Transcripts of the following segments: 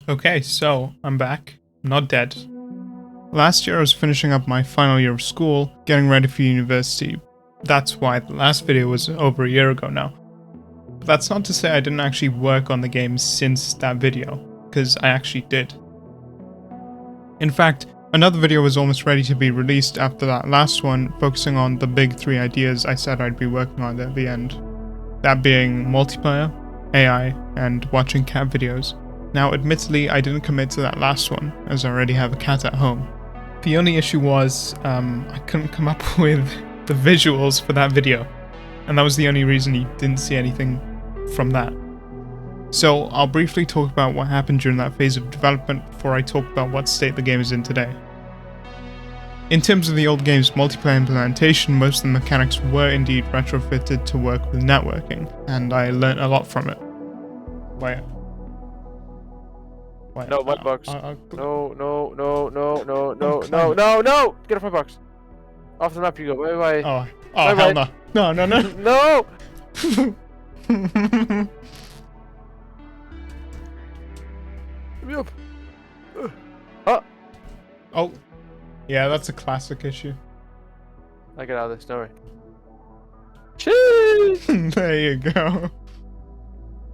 Okay, so I'm back. I'm not dead. Last year I was finishing up my final year of school, getting ready for university. That's why the last video was over a year ago now. But that's not to say I didn't actually work on the game since that video, because I actually did. In fact, another video was almost ready to be released after that last one, focusing on the big three ideas I said I'd be working on at the end. That being multiplayer, AI, and watching cat videos. Now, admittedly, I didn't commit to that last one, as I already have a cat at home. The only issue was, I couldn't come up with the visuals for that video, and that was the only reason you didn't see anything from that. So, I'll briefly talk about what happened during that phase of development before I talk about what state the game is in today. In terms of the old game's multiplayer implementation, most of the mechanics were indeed retrofitted to work with networking, and I learnt a lot from it. Wait. No, my box. No. Get off my box. Off the map you go. Bye bye. Oh, hell no. No. No! Let me up. Oh. Yeah, that's a classic issue. I get out of this, don't worry. Cheese! There you go.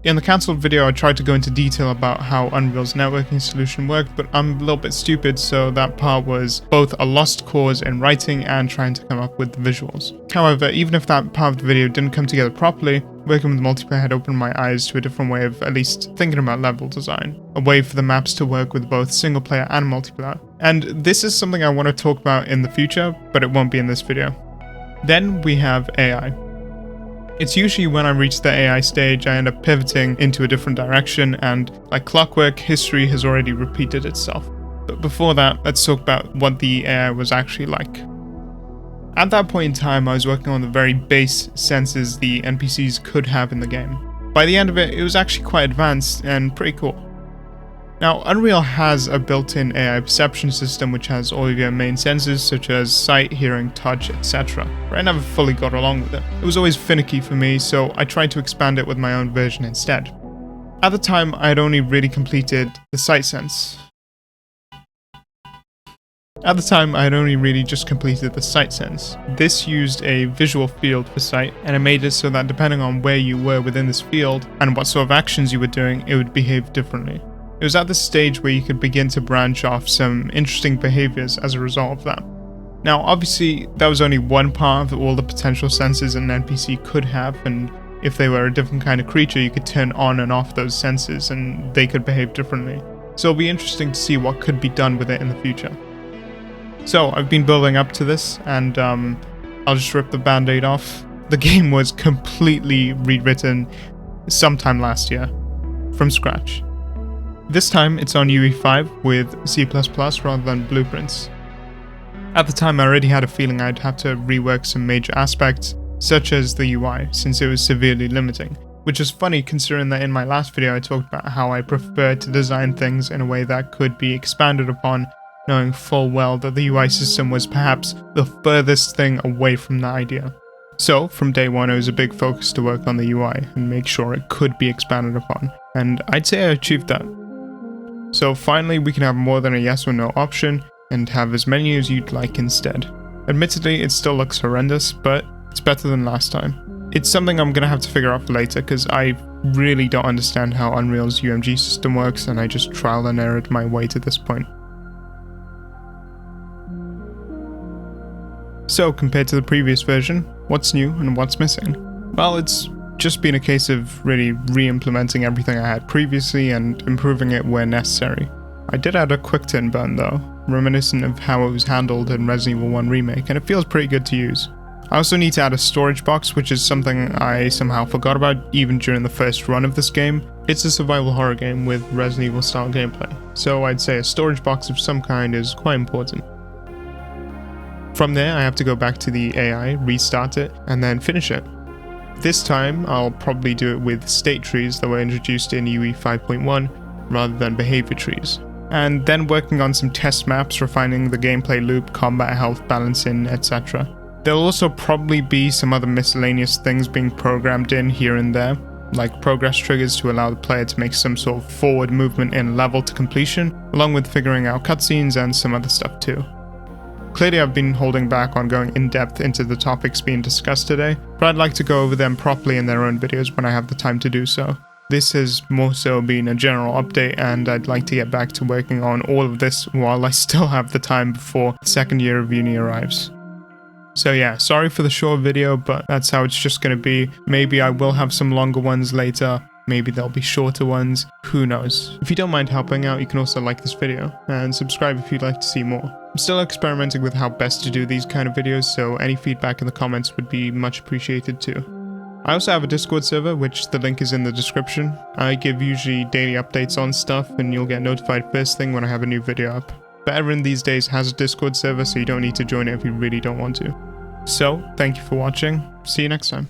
In the cancelled video, I tried to go into detail about how Unreal's networking solution worked, but I'm a little bit stupid, so that part was both a lost cause in writing and trying to come up with the visuals. However, even if that part of the video didn't come together properly, working with multiplayer had opened my eyes to a different way of at least thinking about level design, a way for the maps to work with both single player and multiplayer. And this is something I want to talk about in the future, but it won't be in this video. Then we have AI. It's usually when I reach the AI stage, I end up pivoting into a different direction, and like clockwork, history has already repeated itself. But before that, let's talk about what the AI was actually like. At that point in time, I was working on the very base senses the NPCs could have in the game. By the end of it, it was actually quite advanced and pretty cool. Now, Unreal has a built-in AI perception system which has all of your main senses such as sight, hearing, touch, etc. But I never fully got along with it. It was always finicky for me, so I tried to expand it with my own version instead. At the time, I had only really completed the sight sense. This used a visual field for sight, and it made it so that depending on where you were within this field and what sort of actions you were doing, it would behave differently. It was at this stage where you could begin to branch off some interesting behaviors as a result of that. Now, obviously, that was only one part of all the potential senses an NPC could have, and if they were a different kind of creature, you could turn on and off those senses and they could behave differently. So it'll be interesting to see what could be done with it in the future. So, I've been building up to this, and I'll just rip the band-aid off. The game was completely rewritten sometime last year, from scratch. This time, it's on UE5 with C++ rather than blueprints. At the time, I already had a feeling I'd have to rework some major aspects, such as the UI, since it was severely limiting. Which is funny considering that in my last video I talked about how I prefer to design things in a way that could be expanded upon, knowing full well that the UI system was perhaps the furthest thing away from that idea. So, from day one, it was a big focus to work on the UI and make sure it could be expanded upon, and I'd say I achieved that. So finally, we can have more than a yes or no option, and have as many as you'd like instead. Admittedly, it still looks horrendous, but it's better than last time. It's something I'm gonna have to figure out for later, because I really don't understand how Unreal's UMG system works, and I just trial and errored my way to this point. So, compared to the previous version, what's new and what's missing? Well, it's just been a case of really re-implementing everything I had previously and improving it where necessary. I did add a quick turn button though, reminiscent of how it was handled in Resident Evil 1 Remake, and it feels pretty good to use. I also need to add a storage box, which is something I somehow forgot about even during the first run of this game. It's a survival horror game with Resident Evil style gameplay, so I'd say a storage box of some kind is quite important. From there, I have to go back to the AI, restart it, and then finish it. This time, I'll probably do it with state trees that were introduced in UE 5.1 rather than behavior trees. And then working on some test maps, refining the gameplay loop, combat health balancing, etc. There'll also probably be some other miscellaneous things being programmed in here and there. like progress triggers to allow the player to make some sort of forward movement in level to completion, along with figuring out cutscenes and some other stuff too. Clearly I've been holding back on going in depth into the topics being discussed today, but I'd like to go over them properly in their own videos when I have the time to do so. This has more so been a general update, and I'd like to get back to working on all of this while I still have the time before the second year of uni arrives. So yeah, sorry for the short video, but that's how it's just going to be. Maybe I will have some longer ones later, maybe there'll be shorter ones, who knows. If you don't mind helping out, you can also like this video, and subscribe if you'd like to see more. I'm still experimenting with how best to do these kind of videos, so any feedback in the comments would be much appreciated too. I also have a Discord server, which the link is in the description. I give usually daily updates on stuff, and you'll get notified first thing when I have a new video up. Veteran these days has a Discord server, so you don't need to join it if you really don't want to. So, thank you for watching. See you next time.